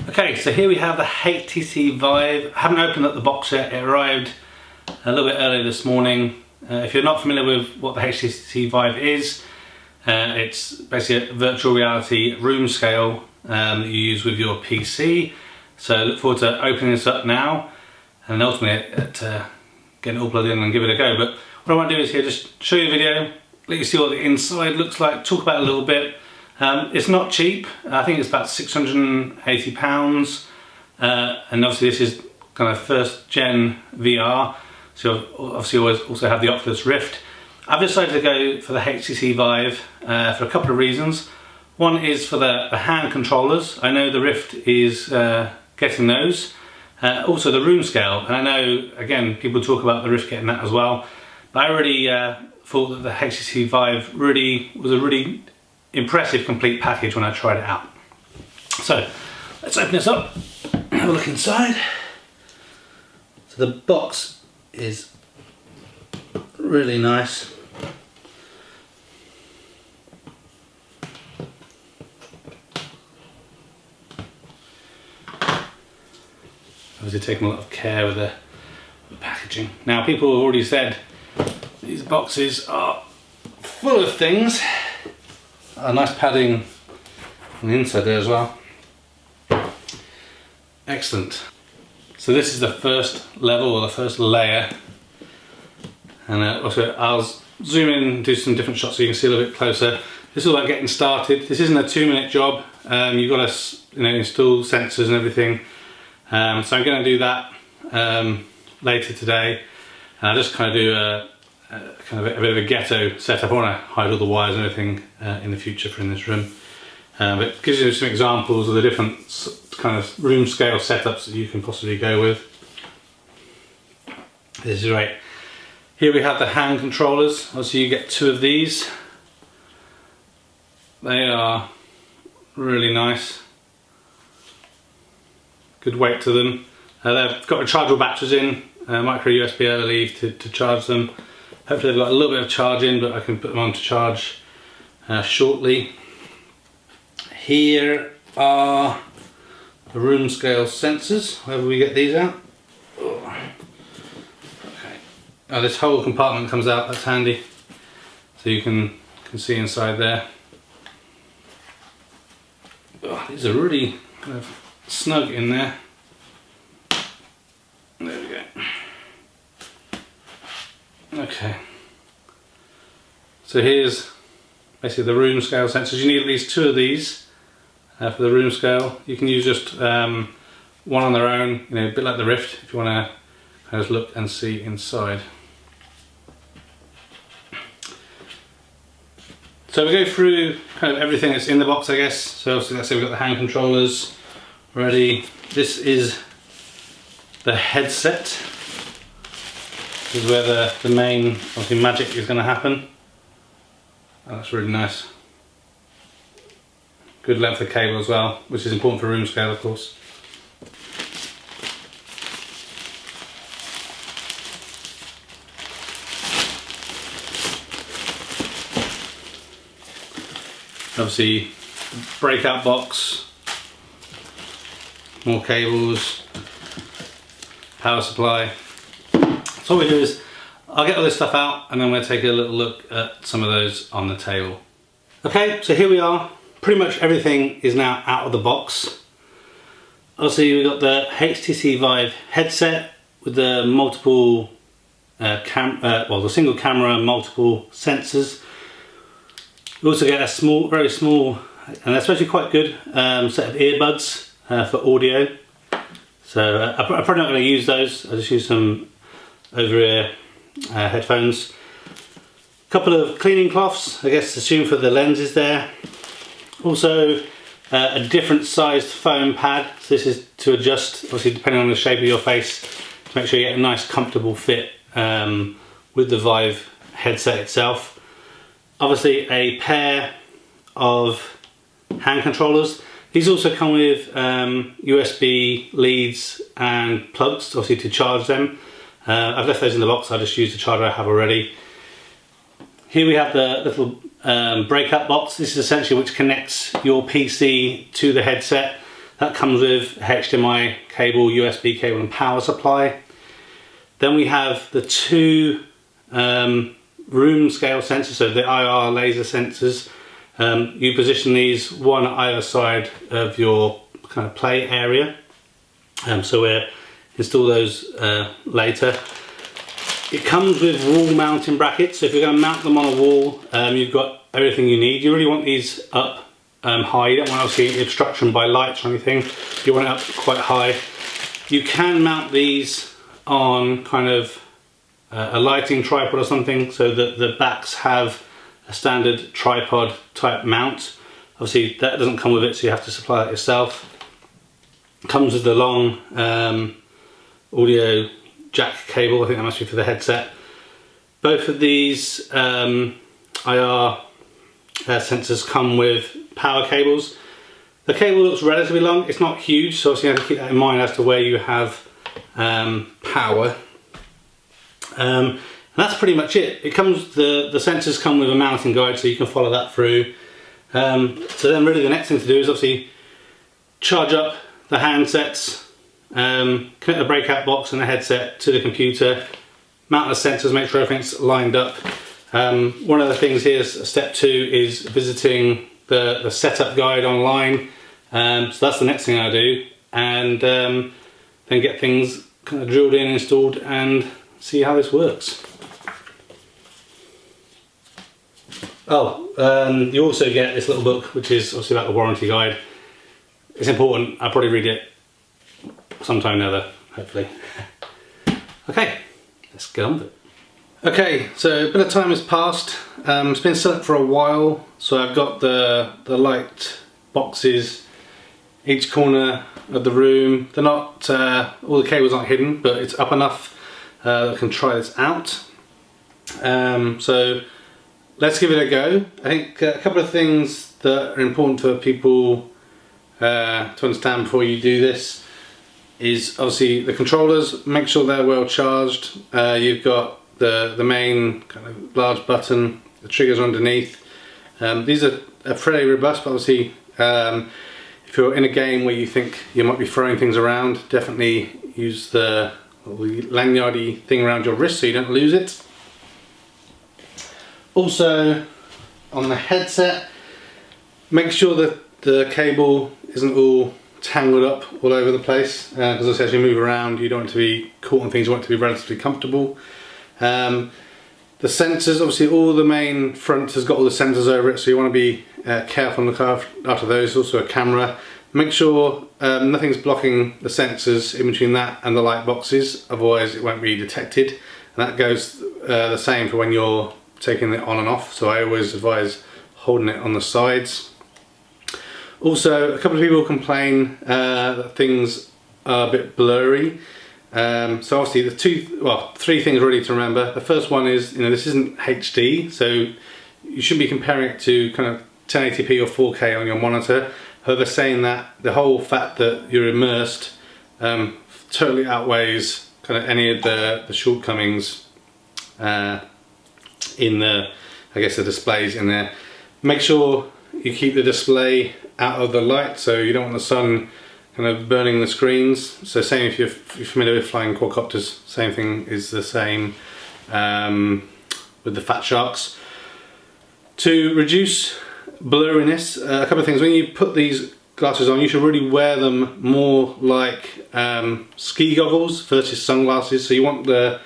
Okay, so here we have the HTC Vive. I haven't opened up the box yet. It arrived a little bit earlier this morning. If you're not familiar with what the HTC Vive is, it's basically a virtual reality room scale that you use with your PC. So I look forward to opening this up now and ultimately getting it all plugged in and give it a go. But what I want to do is here just show you a video, let you see what the inside looks like, talk about it a little bit. It's not cheap. I think it's about £680, and obviously this is kind of first gen VR, so obviously you also have the Oculus Rift. I've decided to go for the HTC Vive for a couple of reasons. One is for the hand controllers. I know the Rift is getting those. Also the room scale, and I know again people talk about the Rift getting that as well, but I really thought that the HTC Vive was a really impressive complete package when I tried it out. So let's open this up and have a look inside. So the box is really nice. Obviously taking a lot of care with the packaging. Now people have already said these boxes are full of things. A nice padding on the inside there as well. Excellent. So this is the first level, or the first layer, and also I'll zoom in and do some different shots so you can see a little bit closer. This is all about getting started. This isn't a 2-minute job. You've got to install sensors and everything. So I'm going to do that later today, and I'll just kind of do a bit of a ghetto setup. I want to hide all the wires and everything in the future for in this room. But it gives you some examples of the different kind of room scale setups that you can possibly go with. This is great. Here we have the hand controllers. Obviously you get 2 of these. They are really nice. Good weight to them. They've got rechargeable batteries in, micro USB I believe to charge them. Hopefully they've got a little bit of charge in, but I can put them on to charge shortly. Here are the room scale sensors, wherever we get these out. Oh. Okay. Oh, this whole compartment comes out, that's handy. So you can see inside there. Oh, these are really kind of snug in there. There we go. Okay, so here's basically the room scale sensors. You need at least 2 of these for the room scale. You can use just one on their own, a bit like the Rift, if you want to kind of look and see inside. So we go through kind of everything that's in the box, I guess. So obviously, let's say we've got the hand controllers ready. This is the headset. This is where the main obviously magic is going to happen. Oh, that's really nice. Good length of cable as well, which is important for room scale, of course. Obviously, breakout box, more cables, power supply. So what we do is, I'll get all this stuff out and then we'll take a little look at some of those on the table. Okay, so here we are. Pretty much everything is now out of the box. Obviously we've got the HTC Vive headset with the multiple the single camera, multiple sensors. We also get a small, very small, and that's actually quite good set of earbuds for audio. So I'm probably not going to use those. I'll just use some over-ear headphones. A couple of cleaning cloths, I guess assume for the lenses there. Also a different sized foam pad. So this is to adjust, obviously depending on the shape of your face, to make sure you get a nice comfortable fit with the Vive headset itself. Obviously a pair of hand controllers. These also come with USB leads and plugs, obviously to charge them. I've left those in the box, I just used the charger I have already. Here we have the little breakout box. This is essentially which connects your PC to the headset. That comes with HDMI cable, USB cable and power supply. Then we have the two room scale sensors, so the IR laser sensors. You position these one at either side of your kind of play area. So we'll install those later. It comes with wall mounting brackets, so if you're going to mount them on a wall, you've got everything you need. You really want these up high. You don't want obviously obstruction by lights or anything. You want it up quite high. You can mount these on kind of a lighting tripod or something, so that the backs have a standard tripod type mount. Obviously that doesn't come with it, so you have to supply it yourself. It comes with the long audio jack cable. I think that must be for the headset. Both of these IR sensors come with power cables. The cable looks relatively long, it's not huge, so obviously you have to keep that in mind as to where you have power. And that's pretty much it. It comes, the sensors come with a mounting guide, so you can follow that through. So then really the next thing to do is obviously charge up the handsets, connect the breakout box and the headset to the computer, mount the sensors, make sure everything's lined up. One of the things here is step 2 is visiting the setup guide online. So that's the next thing I do, and then get things kind of drilled in, installed, and see how this works. You also get this little book, which is obviously about the warranty guide. It's important. I'll probably read it sometime or other, hopefully. Okay, let's get on with it. Okay, so a bit of time has passed. It's been set up for a while, so I've got the light boxes each corner of the room. They're not, all the cables aren't hidden, but it's up enough that I can try this out. So let's give it a go. I think a couple of things that are important for people to understand before you do this is obviously the controllers. Make sure they're well charged. You've got the main kind of large button, the triggers are underneath. These are fairly robust, but obviously if you're in a game where you think you might be throwing things around, definitely use the lanyardy thing around your wrist so you don't lose it. Also on the headset, make sure that the cable isn't all tangled up all over the place, because as you move around you don't want to be caught on things, you want it to be relatively comfortable. The sensors, obviously all the main front has got all the sensors over it, so you want to be careful and look after those. Also a camera. Make sure nothing's blocking the sensors in between that and the light boxes, otherwise it won't be detected. And that goes the same for when you're taking it on and off, so I always advise holding it on the sides. Also, a couple of people complain that things are a bit blurry. So obviously three things really to remember. The first one is, this isn't HD, so you shouldn't be comparing it to kind of 1080p or 4K on your monitor. However, saying that, the whole fact that you're immersed totally outweighs kind of any of the shortcomings in the, I guess, the displays in there. Make sure you keep the display out of the light, so you don't want the sun kind of burning the screens. So same if you're familiar with flying quadcopters, same thing is the same with the Fat Sharks. To reduce blurriness, a couple of things. When you put these glasses on, you should really wear them more like ski goggles versus sunglasses. So you want the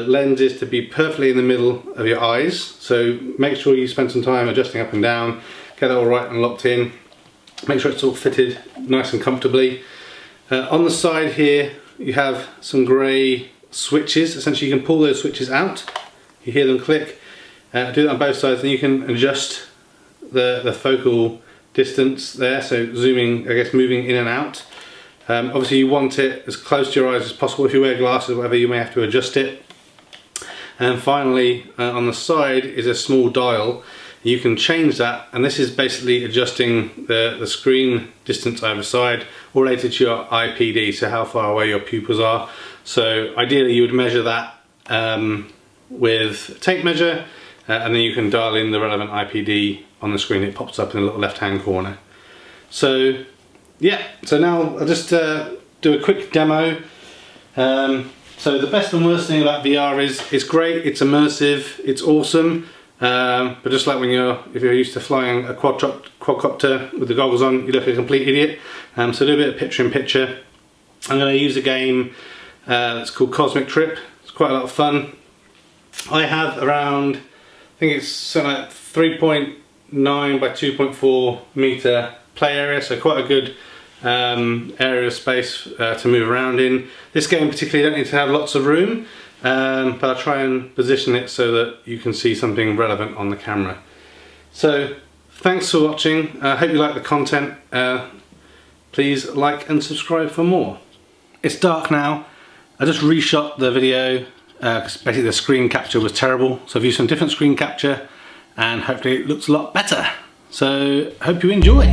lenses to be perfectly in the middle of your eyes, so make sure you spend some time adjusting up and down, get it all right and locked in, make sure it's all fitted nice and comfortably. On the side here you have some grey switches. Essentially you can pull those switches out, you hear them click, do that on both sides, and you can adjust the focal distance there, so zooming, I guess, moving in and out. Obviously you want it as close to your eyes as possible. If you wear glasses or whatever, you may have to adjust it. And finally on the side is a small dial. You can change that, and this is basically adjusting the screen distance either side, all related to your IPD, so how far away your pupils are. So ideally you would measure that with a tape measure, and then you can dial in the relevant IPD on the screen. It pops up in the little left hand corner. So yeah, so now I'll just do a quick demo. So the best and worst thing about VR is it's great, it's immersive, it's awesome, but just like if you're used to flying a quadcopter with the goggles on, you look like a complete idiot. So do a bit of picture-in-picture. I'm going to use a game that's called Cosmic Trip. It's quite a lot of fun. I have around, I think it's something like 3.9 by 2.4 meter play area, so quite a good area of space to move around in. This game particularly, you don't need to have lots of room, but I'll try and position it so that you can see something relevant on the camera. So thanks for watching. I hope you like the content. Please like and subscribe for more. It's dark now. I just reshot the video because basically the screen capture was terrible, so I've used some different screen capture and hopefully it looks a lot better. So hope you enjoy.